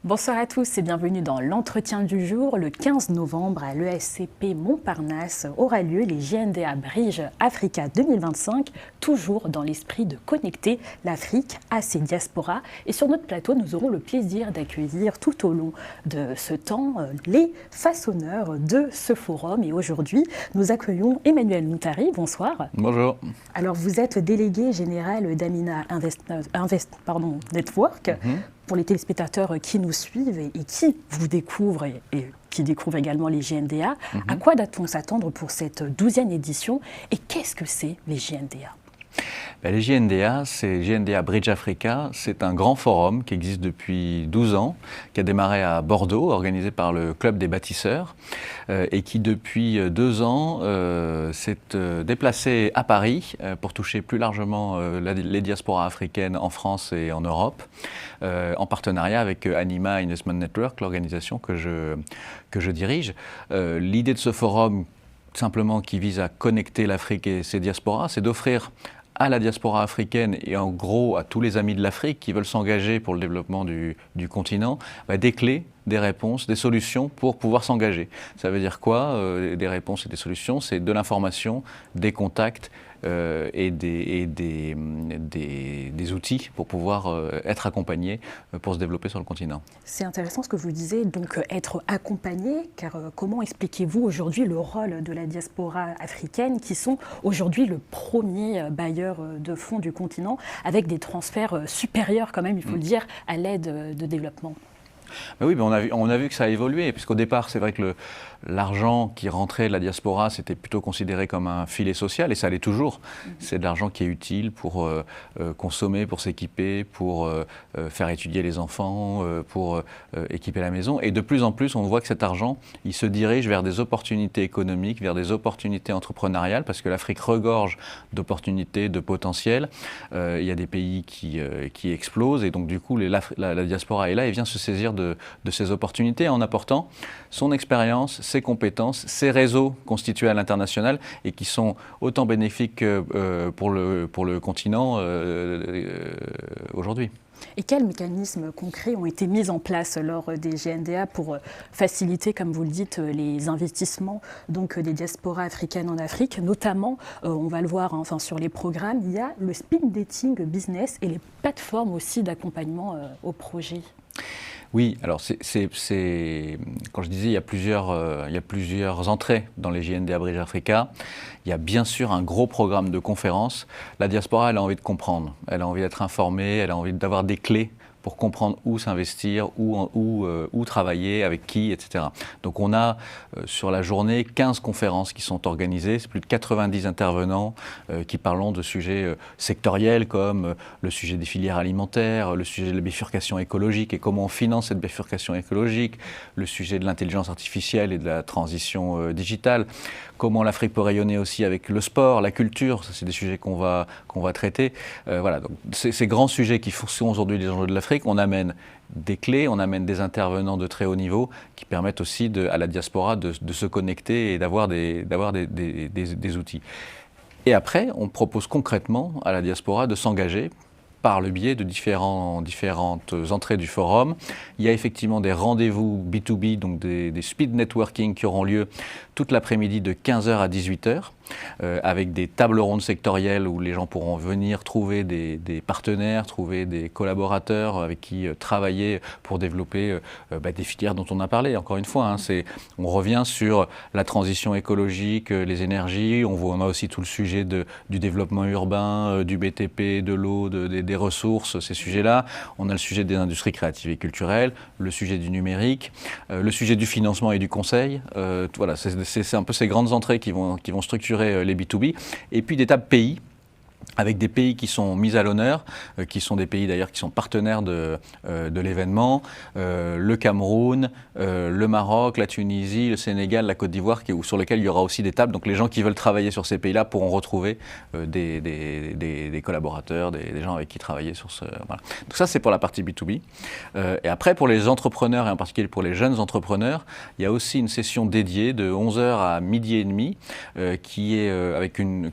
Bonsoir à tous et bienvenue dans l'entretien du jour. Le 15 novembre à l'ESCP Montparnasse aura lieu les JNDA Bridge Africa 2025, toujours dans l'esprit de connecter l'Afrique à ses diasporas. Et sur notre plateau, nous aurons le plaisir d'accueillir tout au long de ce temps les façonneurs de ce forum. Et aujourd'hui, nous accueillons Emmanuel Moutari. Bonsoir. Bonjour. Alors, vous êtes délégué général d'Amina Network. Pour les téléspectateurs qui nous suivent et qui vous découvrent et qui découvrent également les JNDA, à quoi doit-on s'attendre pour cette 12e édition et qu'est-ce que c'est les JNDA ? Les JNDA, c'est JNDA Bridge Africa, c'est un grand forum qui existe depuis 12 ans, qui a démarré à Bordeaux, organisé par le Club des bâtisseurs, et qui depuis 2 ans s'est déplacé à Paris pour toucher plus largement les diasporas africaines en France et en Europe, en partenariat avec Anima Investment Network, l'organisation que je dirige. L'idée de ce forum, simplement qui vise à connecter l'Afrique et ses diasporas, c'est d'offrir à la diaspora africaine et en gros à tous les amis de l'Afrique qui veulent s'engager pour le développement du continent, des clés, des réponses, des solutions pour pouvoir s'engager. Ça veut dire quoi, des réponses et des solutions? C'est de l'information, des contacts et des outils pour pouvoir être accompagné pour se développer sur le continent. C'est intéressant ce que vous disiez, donc être accompagné, car comment expliquez-vous aujourd'hui le rôle de la diaspora africaine qui sont aujourd'hui le premier bailleur de fonds du continent avec des transferts supérieurs quand même, il faut le dire, à l'aide de développement? Ben oui, mais on a vu que ça a évolué, puisqu'au départ, c'est vrai que l'argent qui rentrait de la diaspora, c'était plutôt considéré comme un filet social, et ça l'est toujours. C'est de l'argent qui est utile pour consommer, pour s'équiper, pour faire étudier les enfants, pour équiper la maison. Et de plus en plus, on voit que cet argent, il se dirige vers des opportunités économiques, vers des opportunités entrepreneuriales, parce que l'Afrique regorge d'opportunités, de potentiel. Il y a des pays qui explosent, et donc du coup, la diaspora est là et vient se saisir de ces opportunités en apportant son expérience, ses compétences, ses réseaux constitués à l'international et qui sont autant bénéfiques pour le continent aujourd'hui. Et quels mécanismes concrets ont été mis en place lors des JNDA pour faciliter, comme vous le dites, les investissements donc, des diasporas africaines en Afrique? Notamment, on va le voir sur les programmes, il y a le speed dating business et les plateformes aussi d'accompagnement au projet. Oui, alors quand je disais il y a plusieurs entrées dans les JNDA Bridge Africa, il y a bien sûr un gros programme de conférences. La diaspora, elle a envie de comprendre, elle a envie d'être informée, elle a envie d'avoir des clés pour comprendre où s'investir, où travailler, avec qui, etc. Donc on a sur la journée 15 conférences qui sont organisées, c'est plus de 90 intervenants qui parlent de sujets sectoriels comme le sujet des filières alimentaires, le sujet de la bifurcation écologique et comment on finance cette bifurcation écologique, le sujet de l'intelligence artificielle et de la transition digitale, comment l'Afrique peut rayonner aussi avec le sport, la culture, ça c'est des sujets qu'on va traiter. Voilà, donc ces grands sujets qui sont aujourd'hui les enjeux de l'Afrique, on amène des clés, on amène des intervenants de très haut niveau qui permettent aussi à la diaspora de se connecter et d'avoir des outils. Et après, on propose concrètement à la diaspora de s'engager par le biais de différentes entrées du forum. Il y a effectivement des rendez-vous B2B, donc des speed networking qui auront lieu toute l'après-midi de 15h à 18h, avec des tables rondes sectorielles où les gens pourront venir trouver des partenaires, trouver des collaborateurs avec qui travailler pour développer des filières dont on a parlé. Encore une fois, on revient sur la transition écologique, les énergies, on a aussi tout le sujet du développement urbain, du BTP, de l'eau, des ressources, ces sujets-là. On a le sujet des industries créatives et culturelles, le sujet du numérique, le sujet du financement et du conseil. Voilà, c'est un peu ces grandes entrées qui vont structurer les B2B. Et puis des tables pays, avec des pays qui sont mis à l'honneur, qui sont des pays d'ailleurs qui sont partenaires de l'événement, le Cameroun, le Maroc, la Tunisie, le Sénégal, la Côte d'Ivoire, sur lesquels il y aura aussi des tables. Donc les gens qui veulent travailler sur ces pays-là pourront retrouver des collaborateurs, des gens avec qui travailler sur ce... Voilà. Donc ça, c'est pour la partie B2B. Et après, pour les entrepreneurs, et en particulier pour les jeunes entrepreneurs, il y a aussi une session dédiée de 11h à midi et demi, qui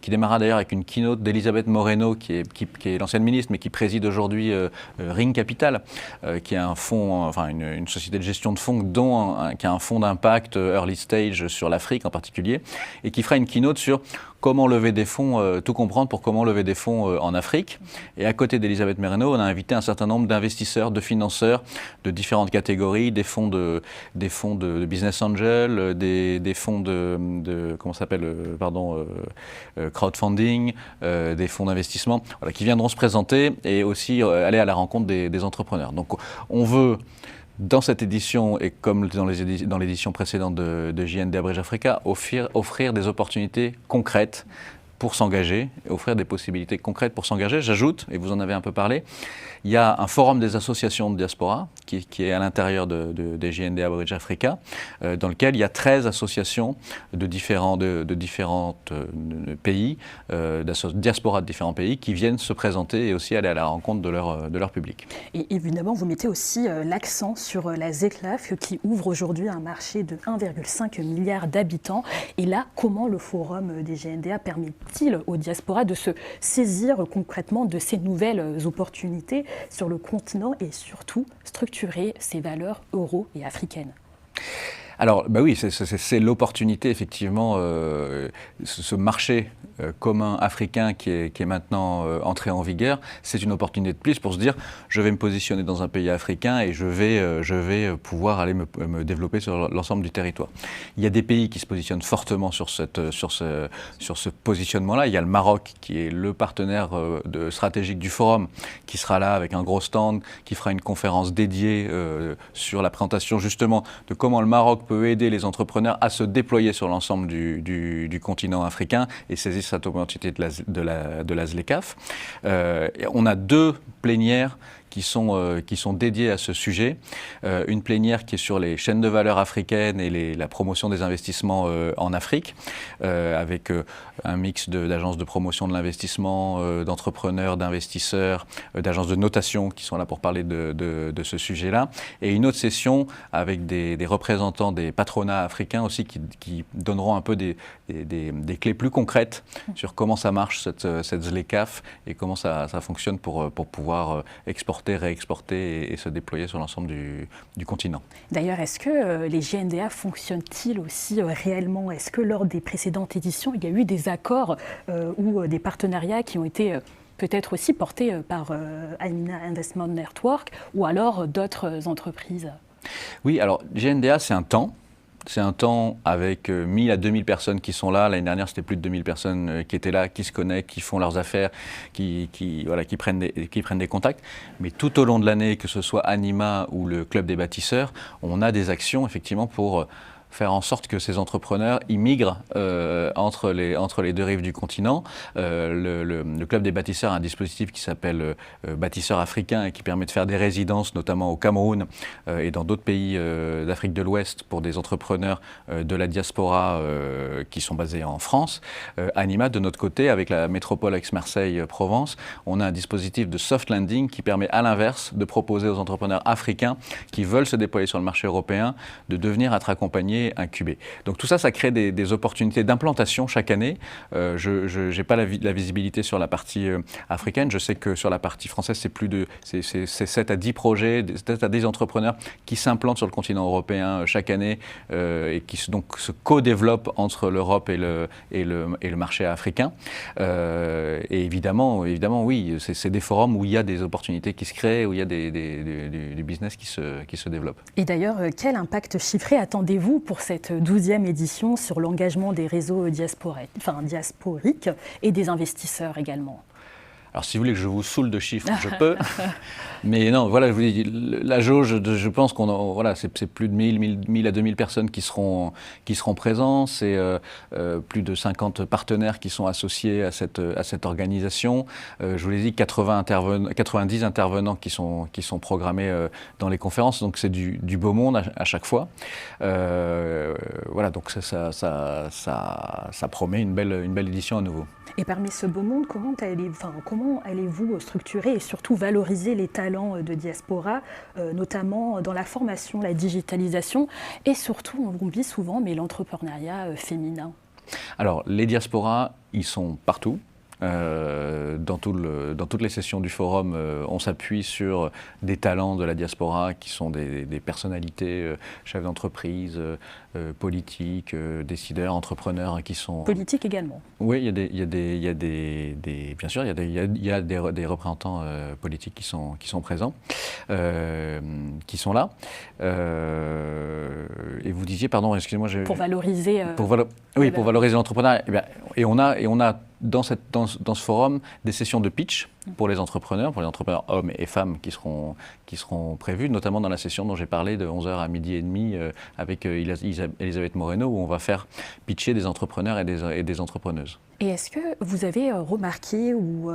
démarrera d'ailleurs avec une keynote d'Elisabeth Elisabeth Moreno, qui est l'ancienne ministre, mais qui préside aujourd'hui Ring Capital, qui est un fonds, enfin une société de gestion de fonds, qui a un fonds d'impact early stage sur l'Afrique en particulier, et qui fera une keynote sur comment lever des fonds, tout comprendre pour comment lever des fonds en Afrique. Et à côté d'Elisabeth Moreno, on a invité un certain nombre d'investisseurs, de financeurs de différentes catégories, des fonds de business angel, des fonds de comment ça s'appelle, crowdfunding, des fonds d'investissement, voilà, qui viendront se présenter et aussi aller à la rencontre des entrepreneurs. Donc on veut, dans cette édition, et comme dans l'édition précédente de JND Abridge Africa, offrir des opportunités concrètes pour s'engager, offrir des possibilités concrètes pour s'engager. J'ajoute, et vous en avez un peu parlé, il y a un forum des associations de diaspora qui est à l'intérieur des JND Abridge Africa, dans lequel il y a 13 associations de différents pays, diaspora de différents pays, qui viennent se présenter et aussi aller à la rencontre de leur public. Et évidemment, vous mettez aussi l'accent sur la ZLECAf qui ouvre aujourd'hui un marché de 1,5 milliard d'habitants. Et là, comment le forum des GNDA permet-il aux diasporas de se saisir concrètement de ces nouvelles opportunités sur le continent et surtout structurer ses valeurs euro et africaines? Alors, bah oui, c'est l'opportunité, effectivement, ce marché commun africain qui est maintenant entré en vigueur, c'est une opportunité de plus pour se dire, je vais me positionner dans un pays africain et je vais pouvoir aller me développer sur l'ensemble du territoire. Il y a des pays qui se positionnent fortement sur ce positionnement-là. Il y a le Maroc qui est le partenaire stratégique du forum, qui sera là avec un gros stand, qui fera une conférence dédiée sur la présentation justement de comment le Maroc peut aider les entrepreneurs à se déployer sur l'ensemble du continent africain et saisir cette opportunité de la ZLECAf. On a 2 plénières qui sont dédiées à ce sujet. Une plénière qui est sur les chaînes de valeur africaines et la promotion des investissements en Afrique, avec un mix d'agences de promotion de l'investissement, d'entrepreneurs, d'investisseurs, d'agences de notation qui sont là pour parler de ce sujet-là. Et une autre session avec des représentants des patronats africains aussi qui donneront un peu des clés plus concrètes sur comment ça marche cette ZLECAf et comment ça fonctionne pour pouvoir exporter, réexporter et se déployer sur l'ensemble du continent. D'ailleurs, est-ce que les GNDA fonctionnent-ils aussi réellement? Est-ce que lors des précédentes éditions, il y a eu des accords ou des partenariats qui ont été peut-être aussi portés par Amina Investment Network ou alors d'autres entreprises? Oui, alors GNDA, c'est un temps. C'est un temps avec 1000 à 2000 personnes qui sont là. L'année dernière, c'était plus de 2000 personnes qui étaient là, qui se connectent, qui font leurs affaires, qui prennent des contacts. Mais tout au long de l'année, que ce soit Anima ou le Club des bâtisseurs, on a des actions effectivement pour faire en sorte que ces entrepreneurs immigrent entre les 2 rives du continent. Le Club des bâtisseurs a un dispositif qui s'appelle Bâtisseurs africains et qui permet de faire des résidences, notamment au Cameroun et dans d'autres pays d'Afrique de l'Ouest pour des entrepreneurs de la diaspora qui sont basés en France. Anima, de notre côté, avec la métropole Aix-Marseille-Provence, on a un dispositif de soft landing qui permet à l'inverse de proposer aux entrepreneurs africains qui veulent se déployer sur le marché européen de devenir être accompagnés, incubés. Donc tout ça, ça crée des opportunités d'implantation chaque année. Je n'ai pas la visibilité sur la partie africaine. Je sais que sur la partie française, c'est 7 à 10 projets, 7 à 10 entrepreneurs qui s'implantent sur le continent européen chaque année et qui donc se co-développent entre l'Europe et le marché africain. Et évidemment, oui, c'est des forums où il y a des opportunités qui se créent, où il y a du business qui se développe. Et d'ailleurs, quel impact chiffré attendez-vous pour cette 12e édition sur l'engagement des réseaux diasporiques et des investisseurs également? Alors, si vous voulez que je vous saoule de chiffres, je peux. Mais non, voilà, je vous dis, la jauge, je pense c'est plus de 1000 à 2000 personnes qui seront présents. C'est plus de 50 partenaires qui sont associés à cette organisation. Je vous l'ai dit, 90 intervenants qui sont programmés dans les conférences. Donc, c'est du beau monde à chaque fois. Voilà, donc ça promet une belle édition à nouveau. Et parmi ce beau monde, comment allez-vous structurer et surtout valoriser les talents de diaspora, notamment dans la formation, la digitalisation et surtout, on l'oublie souvent, mais l'entrepreneuriat féminin? Alors, les diasporas, ils sont partout. Dans toutes les sessions du forum, on s'appuie sur des talents de la diaspora qui sont des personnalités, chefs d'entreprise, politiques, décideurs, entrepreneurs qui sont... Politiques également. Oui, il y a bien sûr, il y a des représentants politiques qui sont présents, qui sont là. Et vous disiez, pardon, excusez-moi... Pour valoriser... Oui, pour valoriser l'entrepreneuriat. Et on a dans ce forum des sessions de pitch pour les entrepreneurs hommes et femmes qui seront prévues, notamment dans la session dont j'ai parlé de 11h à midi et demi avec Elisabeth Moreno, où on va faire pitcher des entrepreneurs et des entrepreneuses. Et est-ce que vous avez remarqué ou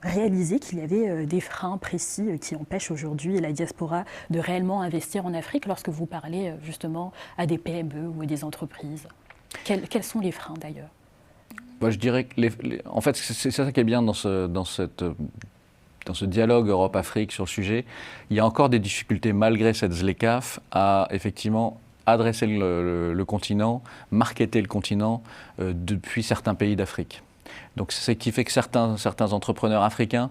réalisé qu'il y avait des freins précis qui empêchent aujourd'hui la diaspora de réellement investir en Afrique lorsque vous parlez justement à des PME ou à des entreprises ? Quels sont les freins d'ailleurs ? Je dirais que en fait, c'est ça qui est bien dans ce dialogue Europe-Afrique sur le sujet. Il y a encore des difficultés, malgré cette ZLECAf, à effectivement adresser le continent, marketer le continent depuis certains pays d'Afrique. Donc c'est ce qui fait que certains entrepreneurs africains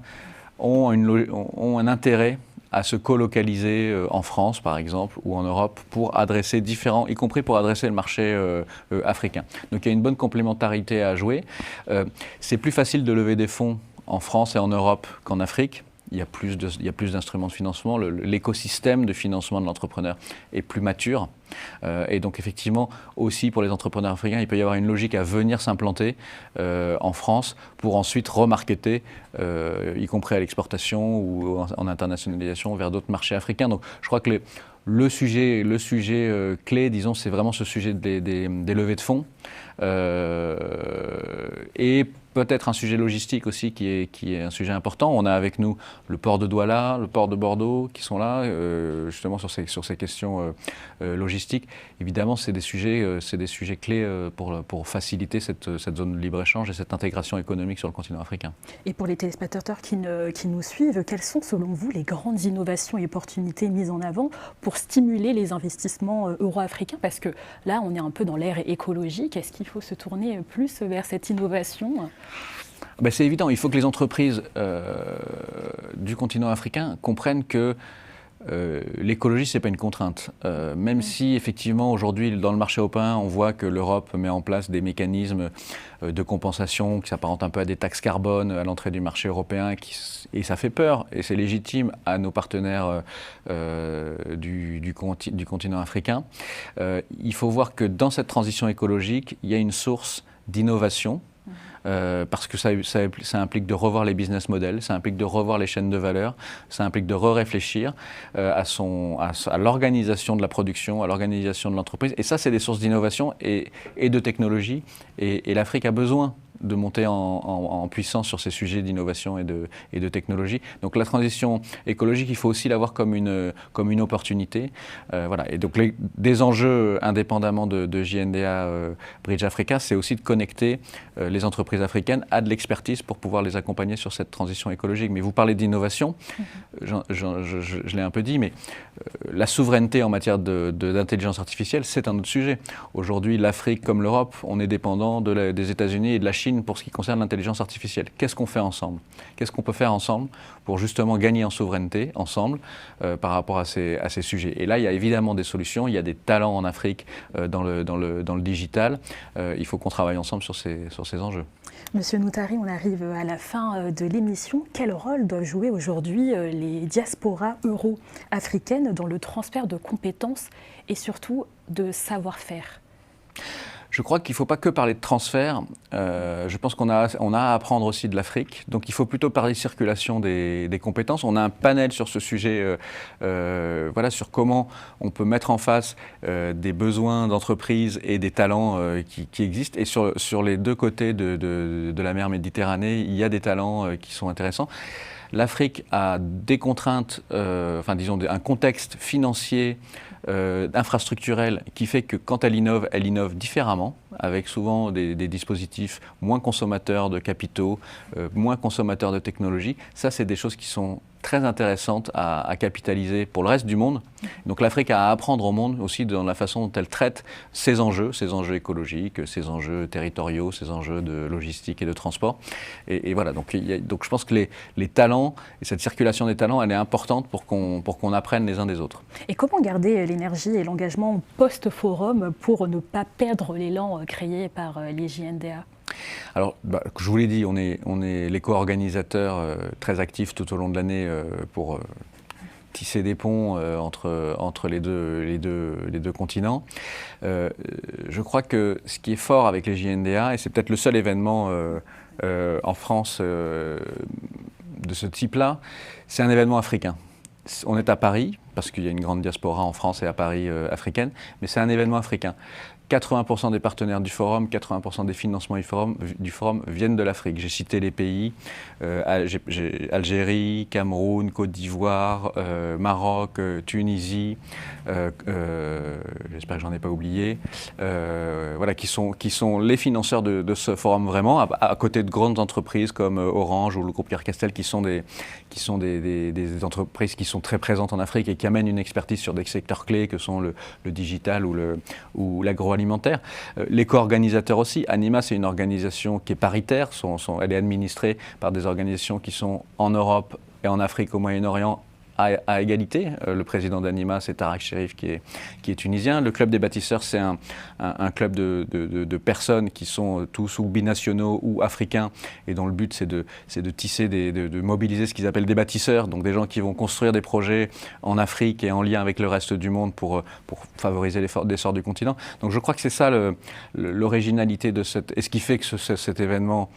ont un intérêt à se colocaliser en France, par exemple, ou en Europe, pour adresser y compris pour adresser le marché africain. Donc il y a une bonne complémentarité à jouer. C'est plus facile de lever des fonds en France et en Europe qu'en Afrique. Il y a plus d'instruments de financement. L'écosystème de financement de l'entrepreneur est plus mature. Et donc effectivement, aussi pour les entrepreneurs africains, il peut y avoir une logique à venir s'implanter en France pour ensuite remarketer, y compris à l'exportation ou en internationalisation vers d'autres marchés africains. Donc je crois que le sujet clé, disons, c'est vraiment ce sujet des levées de fonds. Et peut-être un sujet logistique aussi qui est un sujet important. On a avec nous le port de Douala, le port de Bordeaux qui sont là, justement sur ces questions logistiques. Évidemment, c'est des sujets clés pour faciliter cette zone de libre-échange et cette intégration économique sur le continent africain. Et pour les téléspectateurs qui nous suivent, quelles sont selon vous les grandes innovations et opportunités mises en avant pour stimuler les investissements euro-africains? Parce que là, on est un peu dans l'ère écologique. Est-ce qu'il faut se tourner plus vers cette innovation? C'est évident, il faut que les entreprises du continent africain comprennent que l'écologie, ce n'est pas une contrainte. Même si, effectivement, aujourd'hui, dans le marché européen, on voit que l'Europe met en place des mécanismes de compensation qui s'apparentent un peu à des taxes carbone à l'entrée du marché européen, et ça fait peur, et c'est légitime à nos partenaires du continent africain. Il faut voir que dans cette transition écologique, il y a une source d'innovation. Parce que ça implique de revoir les business models, ça implique de revoir les chaînes de valeur, ça implique de réfléchir à l'organisation de la production, à l'organisation de l'entreprise. Et ça, c'est des sources d'innovation et de technologie. Et l'Afrique a besoin de monter en puissance sur ces sujets d'innovation et de technologie. Donc la transition écologique, il faut aussi la voir comme une opportunité. Voilà. Et donc des enjeux indépendamment de JNDA Bridge Africa, c'est aussi de connecter les entreprises africaines à de l'expertise pour pouvoir les accompagner sur cette transition écologique. Mais vous parlez d'innovation, je l'ai un peu dit, mais la souveraineté en matière d'intelligence artificielle, c'est un autre sujet. Aujourd'hui, l'Afrique comme l'Europe, on est dépendant des États-Unis et de la Chine pour ce qui concerne l'intelligence artificielle. Qu'est-ce qu'on fait ensemble? Qu'est-ce qu'on peut faire ensemble pour justement gagner en souveraineté ensemble par rapport à ces sujets? Et là, il y a évidemment des solutions, il y a des talents en Afrique dans le digital. Il faut qu'on travaille ensemble sur ces enjeux. Monsieur Noutari, on arrive à la fin de l'émission. Quel rôle doivent jouer aujourd'hui les diasporas euro-africaines dans le transfert de compétences et surtout de savoir-faire? Je crois qu'il ne faut pas que parler de transfert. Je pense qu'on a à apprendre aussi de l'Afrique. Donc il faut plutôt parler de circulation des compétences. On a un panel sur ce sujet, sur comment on peut mettre en face des besoins d'entreprises et des talents qui existent. Et sur les deux côtés de la mer Méditerranée, il y a des talents qui sont intéressants. L'Afrique a des contraintes, un contexte financier, infrastructurel qui fait que quand elle innove différemment. avec souvent des dispositifs moins consommateurs de capitaux, moins consommateurs de technologies. Ça, c'est des choses qui sont très intéressantes à capitaliser pour le reste du monde. Donc l'Afrique a à apprendre au monde aussi dans la façon dont elle traite ces enjeux écologiques, ces enjeux territoriaux, ces enjeux de logistique et de transport. Et voilà, donc je pense que les talents et cette circulation des talents, elle est importante pour qu'on apprenne les uns des autres. Et comment garder l'énergie et l'engagement post-forum pour ne pas perdre l'élan créé par les JNDA ? Alors, je vous l'ai dit, on est les co-organisateurs très actifs tout au long de l'année pour tisser des ponts entre les deux continents. Je crois que ce qui est fort avec les JNDA, et c'est peut-être le seul événement en France de ce type-là, c'est un événement africain. On est à Paris, parce qu'il y a une grande diaspora en France et à Paris africaine, mais c'est un événement africain. 80% des partenaires du forum, 80% des financements du forum viennent de l'Afrique. J'ai cité les pays, Algérie, Cameroun, Côte d'Ivoire, Maroc, Tunisie, j'espère que j'en ai pas oublié, voilà, qui sont les financeurs de ce forum vraiment, à côté de grandes entreprises comme Orange ou le groupe Pierre Castel, qui sont des entreprises qui sont très présentes en Afrique et qui amènent une expertise sur des secteurs clés que sont le digital ou l'agroalimentaire. Les co-organisateurs aussi. Anima, c'est une organisation qui est paritaire. Elle est administrée par des organisations qui sont en Europe et en Afrique, au Moyen-Orient, à égalité. Le président d'Anima, c'est Tarek Chérif, qui est tunisien. Le Club des bâtisseurs, c'est un club de personnes qui sont tous ou binationaux ou africains, et dont le but, c'est de tisser, de mobiliser ce qu'ils appellent des bâtisseurs, donc des gens qui vont construire des projets en Afrique et en lien avec le reste du monde pour favoriser l'essor du continent. Donc je crois que c'est ça l'originalité de et ce qui fait que cet événement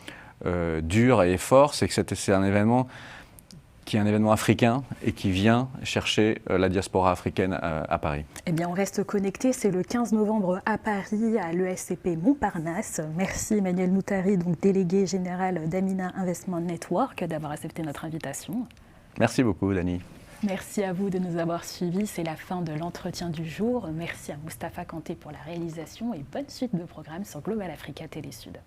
dure et est fort, c'est que c'est un événement qui est un événement africain et qui vient chercher la diaspora africaine à Paris. Eh bien, on reste connecté. C'est le 15 novembre à Paris, à l'ESCP Montparnasse. Merci Emmanuel Noutari, donc délégué général d'Amina Investment Network, d'avoir accepté notre invitation. Merci beaucoup, Dani. Merci à vous de nous avoir suivis. C'est la fin de l'entretien du jour. Merci à Mustapha Kanté pour la réalisation et bonne suite de programme sur Global Africa Télé Sud.